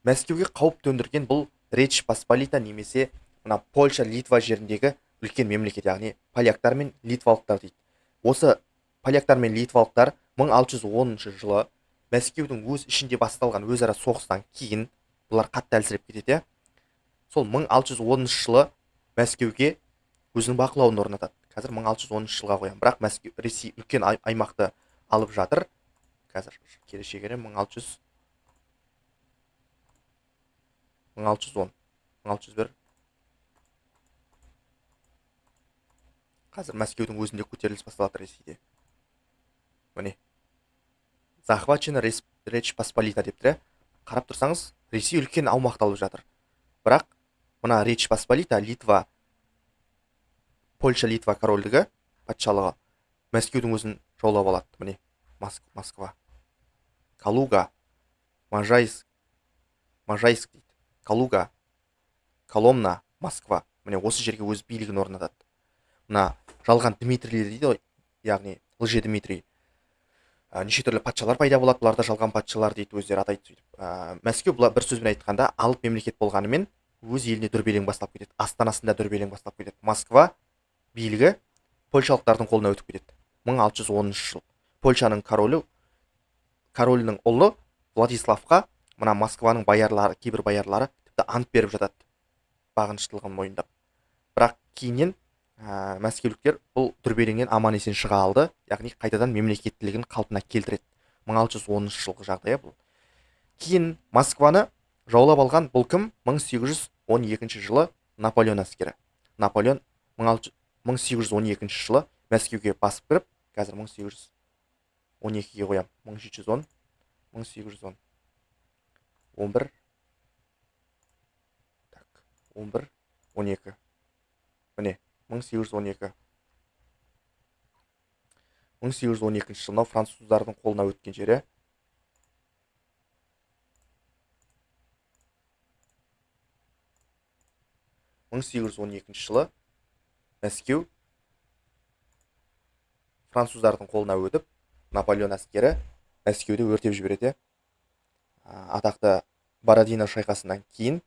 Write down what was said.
Мәскеуге қауіп төндірген бұл Речь Посполита немесе мына Польша, Литва жеріндегі үлкен мемлекет, яғни поляктар мен литвалықтар дейді. Осы поляктар мен литвалықтар 1610 жылы Мәскеудің өз ішінде басталған өзара соғыстан кейін бұлар қатты әлсіреп кетеді. Сол 1610 жылы Мәскеуге өзінің бақылауын орнатады. Қазір 1610 жылға қоямын, бірақ Мәскеу Ресей үлкен аймақты алып жатыр. Қазір келешегіне 1600 1610 1601. Қазір Мәскеудің өзінде көтеріліс басталады Ресейде. Міне. Захвачена Речь Посполита депті. Қарап тұрсаңыз, Ресей үлкен аумақты алып жатыр. Бірақ мына Речь Посполита, Литва, Польша, Литва корольдігі, патшалығы Мәскеудің өзін жаулап алады. Міне, Москва. Калуга, Можайск дейді. Калуга, Коломна, Москва. Міне осы жерге өз билігін орнатады. Мына жалған Дмитрийлер дейді ғой, яғни Лже Дмитрий. Неше түрлі патшалар пайда болады, бұларда жалған патшалар дейді, өздері атайды сөйтіп. Мәскеу бір сөзбен айтқанда алып мемлекет болғанымен өз еліне дүрбелең бастап кетеді. Астанасында дүрбелең бастап кетеді. Москва билігі польшалықтардың қолына өтіп кетеді. 1610 жыл. Польшаның королінің ұлы Владиславқа мына Москваның баярлары, кейбір баярлары тіпті ант беріп жатады, бағыныштылығын мойындап. Бірақ кейіннен мәскеуліктер бұл дүрбелеңнен аман есен шыға алды, яғни қайтадан мемлекеттілігін қалпына келтіреді. 1610 жылғы жағдай бұл. Кейін Москваны жаулап алған бұл кім? 1812 жылы Наполеон әскері. Наполеон 1812 жылы Мәскеуге басып кіріп, қазір 1812-ге қоям. 1710, 1810, 11, 11, 12. Міне, 1812. 1812 жылы француздардың қолына өткен жері. жылы Мәскеу француздардың қолына өтіп, Наполеон әскері Мәскеуді өртеп жібереді. Атақты Бородино шайқасынан кейін